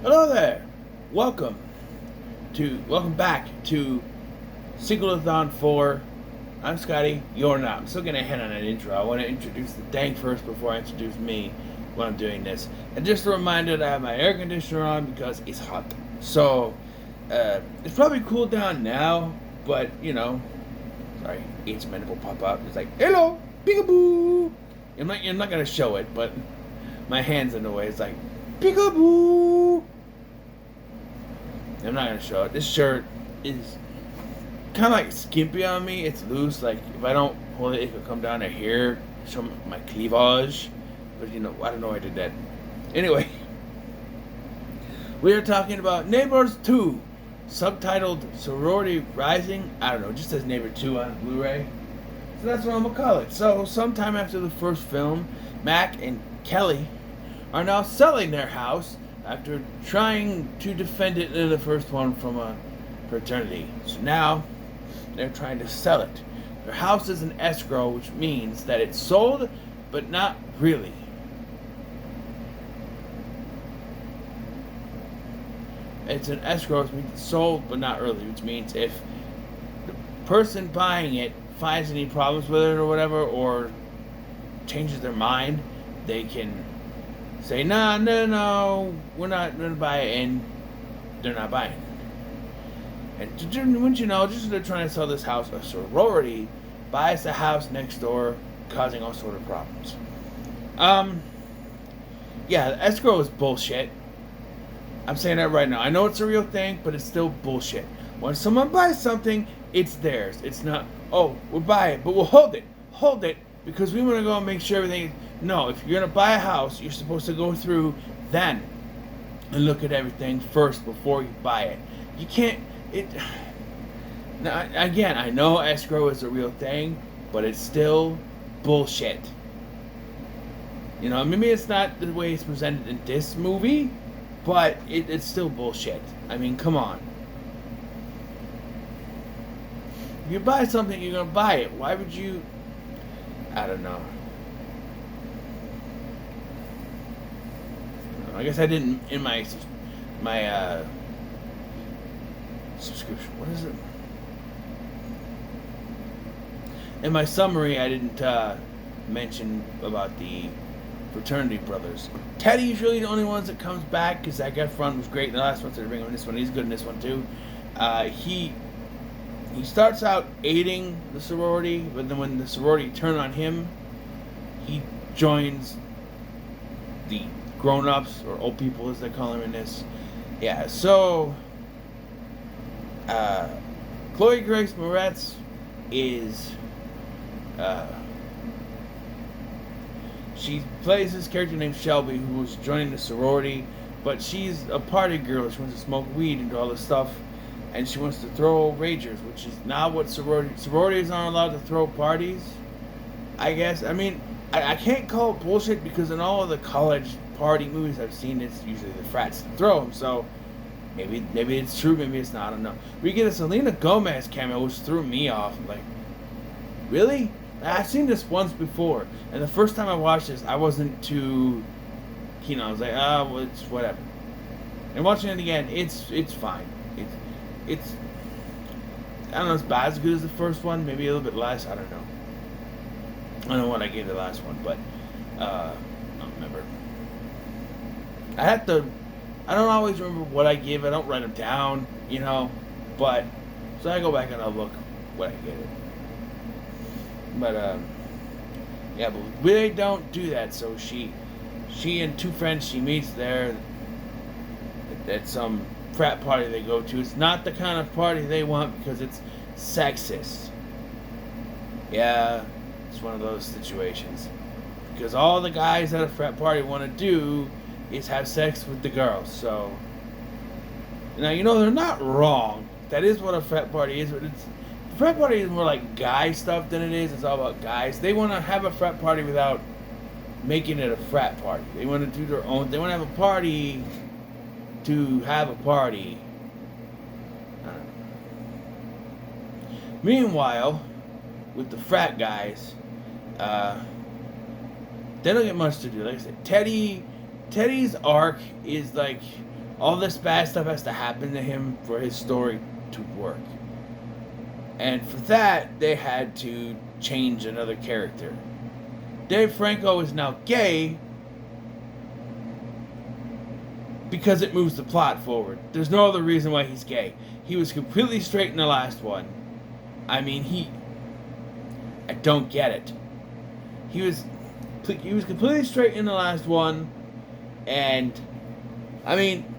Hello there. Welcome welcome back to Sequel-A-Thon IV. I'm Scotty. You're not. I'm still gonna hit on an intro. I want to introduce the thing first before I introduce me when I'm doing this. And just a reminder that I have my air conditioner on because it's hot. So it's probably cooled down now, but sorry, each minute will pop up. It's like, hello, peekaboo. I'm not gonna show it, but my hand's in the way. It's like, peekaboo. I'm not gonna show it. This shirt is kind of like skimpy on me. It's loose. Like if I don't hold it, it could come down to here, show my cleavage. But I don't know why I did that. Anyway, we are talking about Neighbors 2, subtitled Sorority Rising. I don't know. It just says Neighbor 2 on Blu-ray. So that's what I'm gonna call it. So sometime after the first film, Mac and Kelly are now selling their house after trying to defend it in the first one from a fraternity. So now they're trying to sell it. Their house is an escrow, which means that it's sold, but not really. It's an escrow, which means it's sold, but not really, which means if the person buying it finds any problems with it or whatever, or changes their mind, they can say, no, we're not going to buy it, and they're not buying it. And wouldn't you know, just as they're trying to sell this house, a sorority buys the house next door, causing all sort of problems. Yeah, the escrow is bullshit. I'm saying that right now. I know it's a real thing, but it's still bullshit. When someone buys something, it's theirs. It's not, oh, we'll buy it, but we'll hold it, because we want to go and make sure everything. No, if you're going to buy a house, you're supposed to go through then and look at everything first before you buy it. You can't, now, again, I know escrow is a real thing, but it's still bullshit. Maybe it's not the way it's presented in this movie, but it's still bullshit. I mean, come on. If you buy something, you're going to buy it. Why would you? I don't know. I guess I didn't in my subscription. What is it? In my summary, I didn't mention about the fraternity brothers. Teddy's really the only one that comes back because that guy front was great in the last one, so they're bringing him in this one. He's good in this one too. He starts out aiding the sorority, but then when the sorority turn on him, he joins the grown-ups, or old people as they call them in this. Yeah, so Chloe Grace Moretz is she plays this character named Shelby, who was joining the sorority, but she's a party girl. She wants to smoke weed and do all this stuff, and she wants to throw ragers, which is not what sororities aren't allowed to throw parties, I guess. I mean, I can't call it bullshit because in all of the college party movies I've seen, it's usually the frats that throw them. So maybe it's true, maybe it's not. I don't know. We get a Selena Gomez cameo, which threw me off. I'm like, really? I've seen this once before, and the first time I watched this, I wasn't too keen. I was like, well, it's whatever. And watching it again, it's fine. It's I don't know, it's about as good as the first one, maybe a little bit less. I don't know. I don't know what I gave the last one, but I don't remember. I don't always remember what I give. I don't write them down, but so I go back and I'll look what I gave it. But yeah, but they don't do that. So she and two friends she meets there at some frat party they go to. It's not the kind of party they want because it's sexist. Yeah, it's one of those situations. Because all the guys at a frat party want to do is have sex with the girls. So now they're not wrong. That is what a frat party is, but the frat party is more like guy stuff than it is. It's all about guys. They want to have a frat party without making it a frat party. They want to do their own. They want to have a party to have a party. I don't know. Meanwhile, with the frat guys, they don't get much to do. Like I said, Teddy's arc is like all this bad stuff has to happen to him for his story to work. And for that, they had to change another character. Dave Franco is now gay because it moves the plot forward. There's no other reason why he's gay. He was completely straight in the last one. I mean, I don't get it. He was completely straight in the last one, and I mean,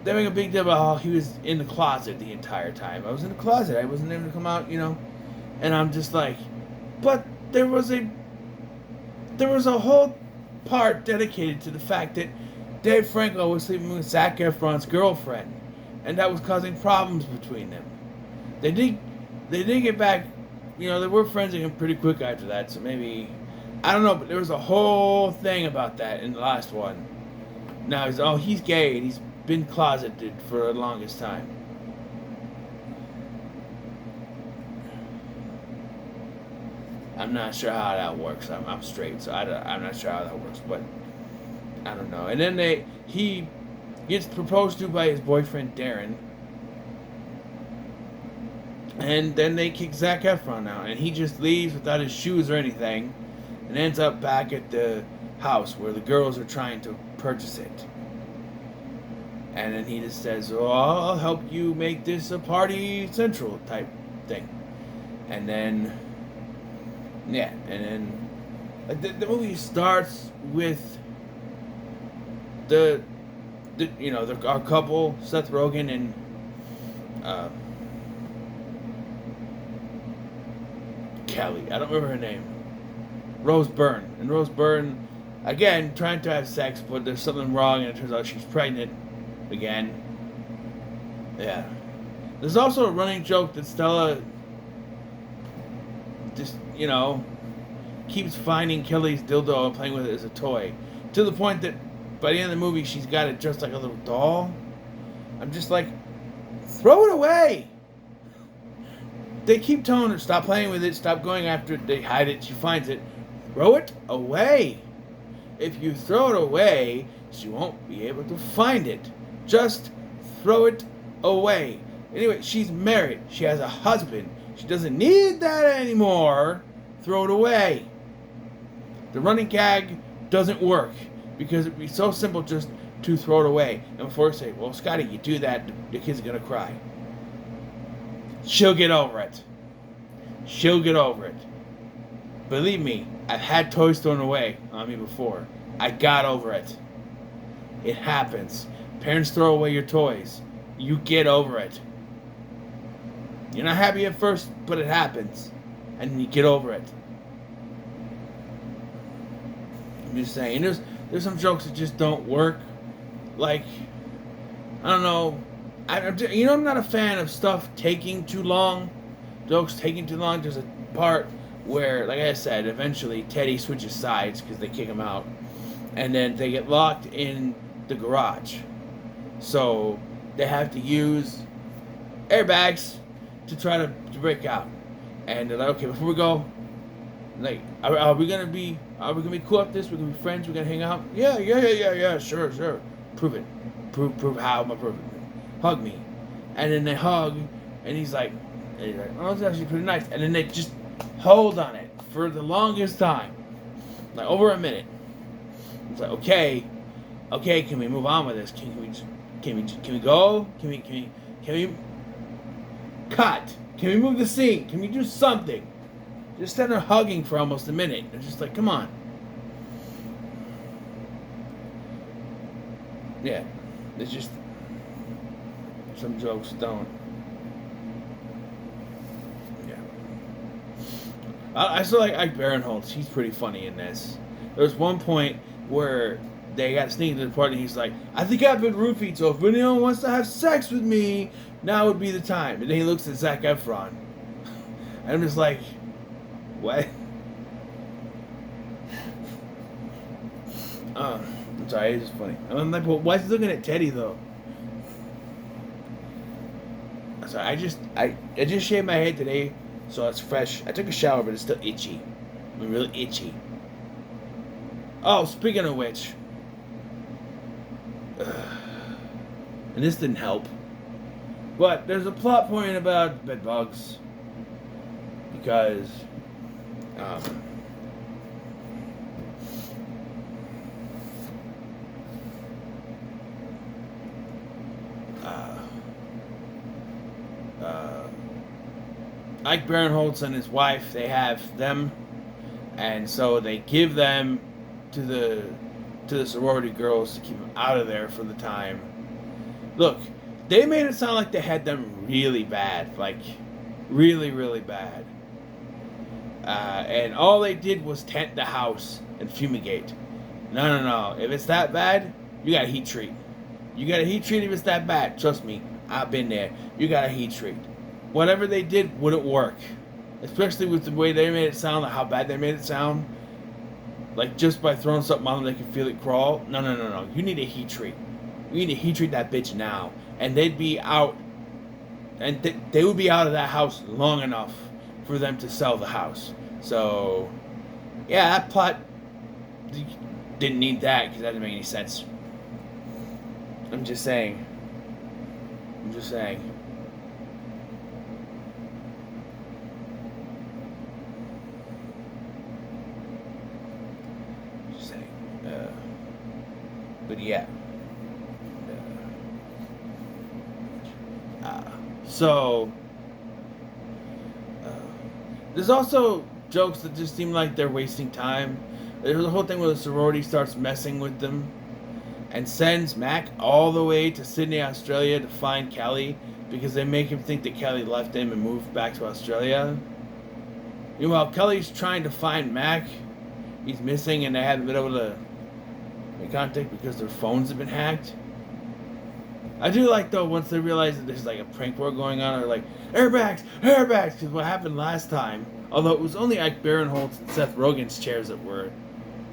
they make a big deal about how he was in the closet the entire time. I was in the closet. I wasn't able to come out, and I'm just like, but there was a whole part dedicated to the fact that Dave Franco was sleeping with Zac Efron's girlfriend, and that was causing problems between them. They did get back, they were friends again pretty quick after that, so maybe, I don't know, but there was a whole thing about that in the last one. Now he's gay, and he's been closeted for the longest time. I'm not sure how that works. I'm straight, so I'm not sure how that works, but I don't know. And then he gets proposed to by his boyfriend Darren, and then they kick Zac Efron out, and he just leaves without his shoes or anything, and ends up back at the house where the girls are trying to purchase it. And then he just says, "Oh, I'll help you make this a party central type thing." And then, the movie starts with our couple, Seth Rogen and Kelly. I don't remember her name. Rose Byrne. And Rose Byrne, again, trying to have sex, but there's something wrong, and it turns out she's pregnant again. Yeah. There's also a running joke that Stella just, keeps finding Kelly's dildo and playing with it as a toy. To the point that by the end of the movie, she's got it just like a little doll. I'm just like, throw it away! They keep telling her, stop playing with it, stop going after it, they hide it, she finds it. Throw it away! If you throw it away, she won't be able to find it. Just throw it away. Anyway, she's married. She has a husband. She doesn't need that anymore. Throw it away. The running gag doesn't work because it'd be so simple just to throw it away. And before you say, well, Scotty, you do that, the kid's going to cry. She'll get over it. She'll get over it. Believe me, I've had toys thrown away on me before. I got over it. It happens. Parents throw away your toys. You get over it. You're not happy at first, but it happens. And you get over it. I'm just saying. There's some jokes that just don't work. Like, I don't know. I'm not a fan of stuff taking too long. Jokes taking too long. There's a part where, like I said, eventually Teddy switches sides because they kick him out. And then they get locked in the garage. So they have to use airbags to try to break out. And they're like, okay, before we go, like, are we gonna be cool at this? We're gonna be friends, we're gonna hang out? Yeah, sure. Prove it. Prove how am I proving it? Hug me. And then they hug, and he's like, oh, it's actually pretty nice. And then they just hold on it for the longest time. Like over a minute. It's like, okay, can we move on with this? Can we go? Can we cut? Can we move the scene? Can we do something? Just stand there hugging for almost a minute. It's just like, come on. Yeah. It's just some jokes don't. Yeah. I still like Ike Barinholtz. He's pretty funny in this. There was one point where they got to sneak into the party and he's like, I think I've been roofied, so if anyone wants to have sex with me, now would be the time. And then he looks at Zac Efron. And I'm just like, what? I'm sorry, it's just funny. I'm like, well, why is he looking at Teddy though? I'm sorry, I just shaved my head today, so it's fresh. I took a shower, but it's still itchy. I'm really itchy. Oh, speaking of which, and this didn't help. But there's a plot point about bed bugs because um, Ike Barinholtz and his wife, they have them, and so they give them to the sorority girls to keep them out of there for the time. Look, they made it sound like they had them really bad, like really, really bad. And all they did was tent the house and fumigate. No. If it's that bad, you got a heat treat. You got a heat treat if it's that bad. Trust me, I've been there. You got a heat treat. Whatever they did wouldn't work. Especially with the way they made it sound, like how bad they made it sound. Like just by throwing something on them, they can feel it crawl. No. You need a heat treat. You need to heat treat that bitch now. And they'd be out. And they would be out of that house long enough for them to sell the house. So, yeah, that plot didn't need that because that didn't make any sense. I'm just saying. Just saying. But yeah. So, there's also jokes that just seem like they're wasting time. There's a whole thing where the sorority starts messing with them and sends Mac all the way to Sydney, Australia to find Kelly because they make him think that Kelly left him and moved back to Australia. Meanwhile, Kelly's trying to find Mac. He's missing and they haven't been able to make contact because their phones have been hacked. I do like, though, once they realize that there's like a prank war going on, they're like, airbags, because what happened last time, although it was only Ike Barinholtz and Seth Rogen's chairs that were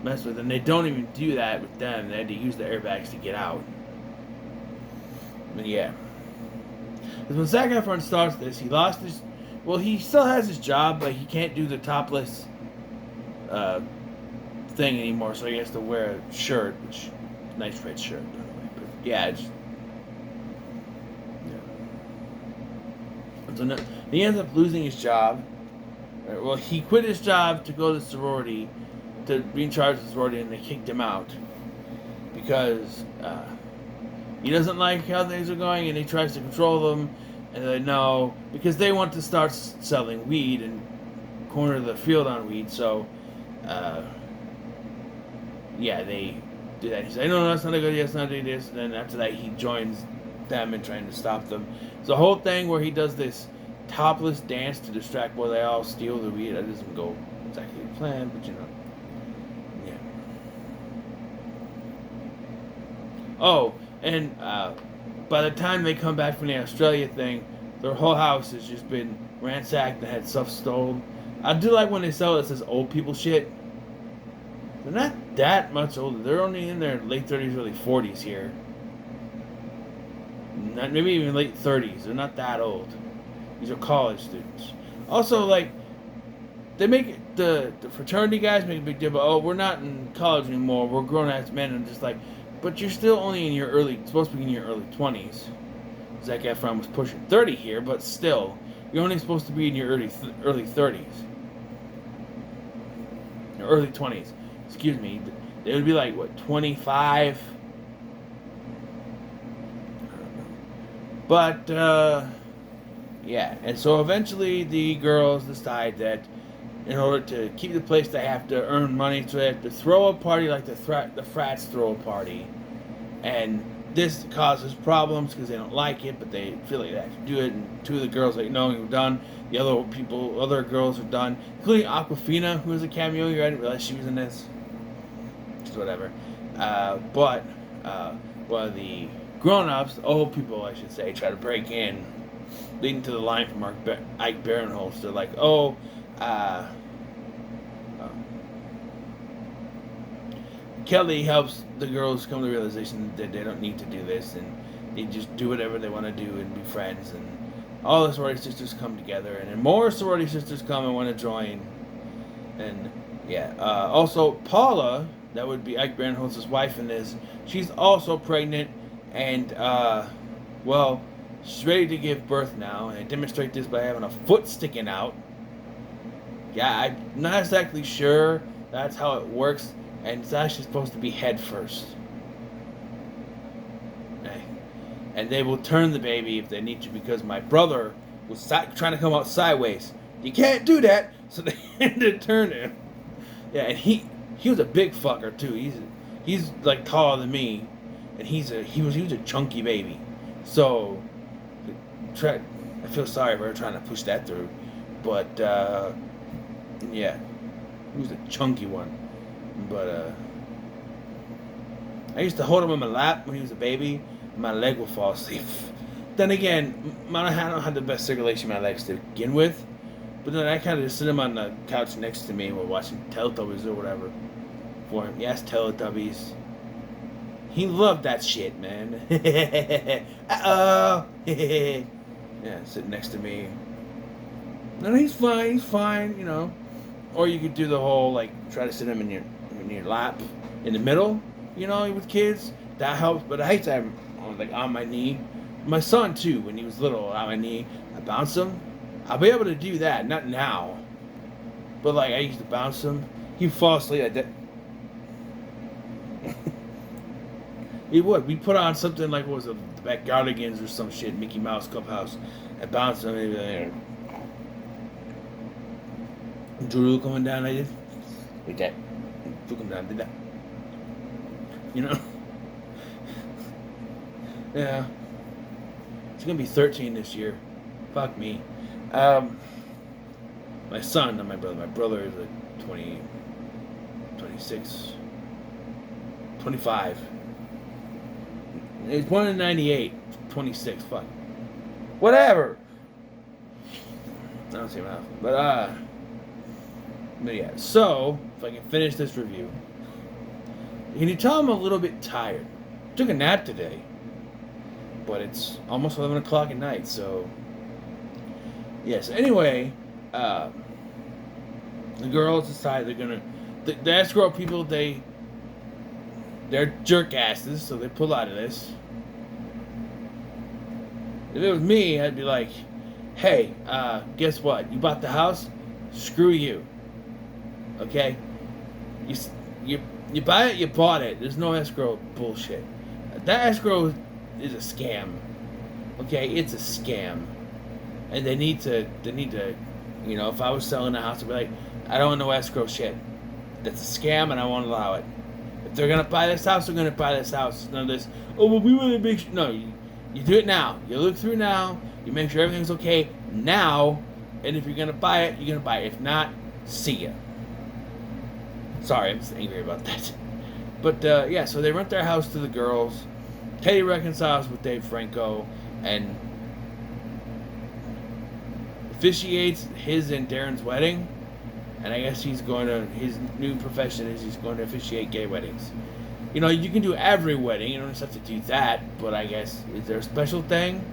messed with, and they don't even do that with them. They had to use the airbags to get out. But yeah. Because when Sequel-A-Thon starts this, he lost his, well, he still has his job, but he can't do the topless thing anymore, so he has to wear a shirt, which, nice red shirt, by the way. But yeah, it's, so no, he ends up losing his job. Well, he quit his job to go to sorority, to be in charge of the sorority, and they kicked him out because he doesn't like how things are going, and he tries to control them. And they know because they want to start selling weed and corner the field on weed. So, yeah, they do that. He's like, no, that's not a good idea. That's not a good idea. And then after that, he joins them in trying to stop them. It's a whole thing where he does this topless dance to distract while they all steal the weed. That doesn't go exactly to plan, but you know. Yeah. Oh, and by the time they come back from the Australia thing, their whole house has just been ransacked and had stuff stolen. I do like when they sell it says old people shit. They're not that much older. They're only in their late 30s, early 40s here. Not, maybe even late 30s. They're not that old. These are college students. Also, like, they make it, the fraternity guys make a big deal about, oh, we're not in college anymore. We're grown-ass men. And I'm just like, but you're still only in your supposed to be in your early 20s. Zac Efron was pushing 30 here, but still, you're only supposed to be in your early 30s. Your early 20s. Excuse me. They would be like, what, 25? But, yeah. And so eventually the girls decide that in order to keep the place, they have to earn money. So they have to throw a party like the frats throw a party. And this causes problems because they don't like it, but they feel like they have to do it. And two of the girls are like, no, we're done. The other girls are done, including Aquafina, who was a cameo here. I didn't realize she was in this. Just whatever. But one of the grown-ups, the old people, I should say, try to break in, leading to the line from Ike Barinholtz. They're like, Kelly helps the girls come to the realization that they don't need to do this, and they just do whatever they want to do and be friends. And all the sorority sisters come together, and then more sorority sisters come and want to join. And yeah, also Paula, that would be Ike Barinholtz's wife in this. She's also pregnant, and Well, she's ready to give birth now, and I demonstrate this by having a foot sticking out. Yeah, I'm not exactly sure that's how it works, and it's actually supposed to be head first. Okay. And they will turn the baby if they need to, because my brother was trying to come out sideways. You can't do that, so they had to turn him. Yeah, and he was a big fucker too. He's like taller than me, and he was a chunky baby. So I feel sorry for her trying to push that through, but yeah, he was a chunky one. But I used to hold him in my lap when he was a baby, and my leg would fall asleep. Then again, I don't have the best circulation in my legs to begin with. But then I kind of just sit him on the couch next to me while watching Teletubbies or whatever for him. Yes, Teletubbies. He loved that shit, man. Uh-oh. Yeah, sitting next to me. No, he's fine, you know. Or you could do the whole, like, try to sit him in your lap, in the middle, you know, with kids. That helps, but I hate to have him on my knee. My son, too, when he was little, on my knee, I bounce him. I'll be able to do that, not now. But, like, I used to bounce him. He'd fall asleep like that. He would. We'd put on something like, what was it, the Backyardigans or some shit, Mickey Mouse Clubhouse, and bounce him. And he'd be drool coming down like this. Like that. Drool coming down, did that. You know? Yeah. He's gonna be 13 this year. Fuck me. My son, not my brother. My brother is like 20, 26, 25. He's born in 98. 26. Fuck. Whatever. I don't see enough. But yeah. So, if I can finish this review. Can you tell I'm a little bit tired? Took a nap today. But it's almost 11 o'clock at night, so... Yes, anyway, the girls decide they're gonna... The escrow people, they're jerk asses, so they pull out of this. If it was me, I'd be like, hey, guess what? You bought the house? Screw you. Okay? You buy it, you bought it. There's no escrow bullshit. That escrow is a scam. Okay? It's a scam. And they need to, you know, if I was selling a house, I'd be like, I don't want no escrow shit. That's a scam and I won't allow it. If they're going to buy this house, they're going to buy this house. None of this, oh, well, we want to make sure. No, you do it now. You look through now. You make sure everything's okay now. And if you're going to buy it, you're going to buy it. If not, see ya. Sorry, I'm just angry about that. But, yeah, so they rent their house to the girls. Teddy reconciles with Dave Franco and officiates his and Darren's wedding. And I guess his new profession is he's going to officiate gay weddings. You know, you can do every wedding. You don't just have to do that. But I guess, is there a special thing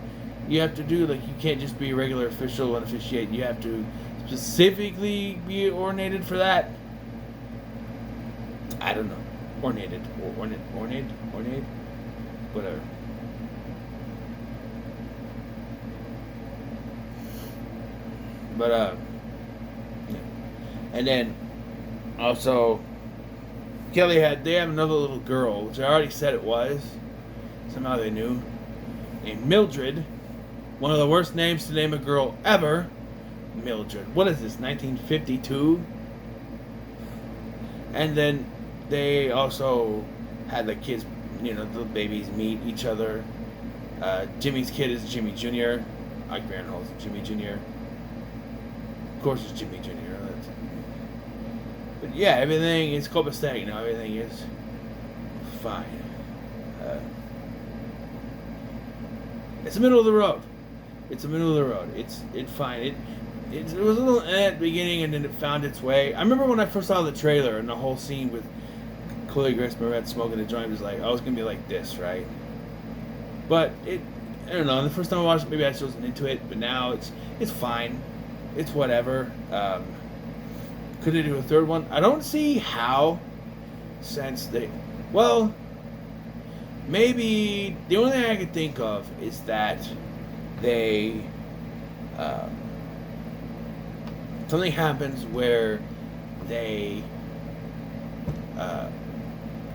you have to do? Like, you can't just be a regular official and officiate. You have to specifically be ordained for that. I don't know. Ordained. Whatever. But, yeah. And then, also, they have another little girl, which I already said it was. Somehow they knew. Named Mildred. One of the worst names to name a girl ever. Mildred. What is this, 1952? And then they also had the kids, you know, the babies meet each other. Jimmy's kid is Jimmy Jr. Ike Barinholtz is Jimmy Jr. Of course it's Jimmy Jr. But yeah, everything is copacetic, you know, everything is fine. It's the middle of the road. It's fine. It was a little at the beginning, and then it found its way. I remember when I first saw the trailer and the whole scene with Chloe Grace Moretz smoking a joint was like, oh, it's gonna be like this, right? But I don't know. The first time I watched it, maybe I just wasn't into it, but now it's fine. It's whatever. Could they do a third one? I don't see how, since maybe the only thing I can think of is that they something happens where they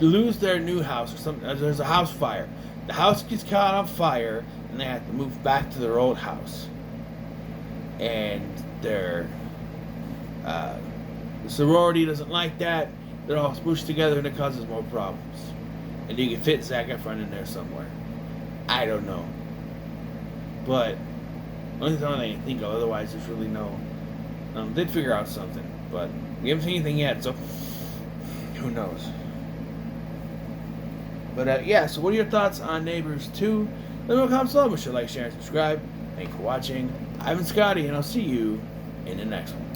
lose their new house, or something. There's a house fire. The house gets caught on fire, and they have to move back to their old house. And their the sorority doesn't like that. They're all smooshed together, and it causes more problems. And you can fit Zac Efron in there somewhere. I don't know, but only thing I can think of. Otherwise, there's really no. Did figure out something, but we haven't seen anything yet, so who knows? But yeah, so what are your thoughts on Neighbors 2? Let me know in the comments below. Make sure to like, share, and subscribe. Thank you for watching. I've been Scotty, and I'll see you in the next one.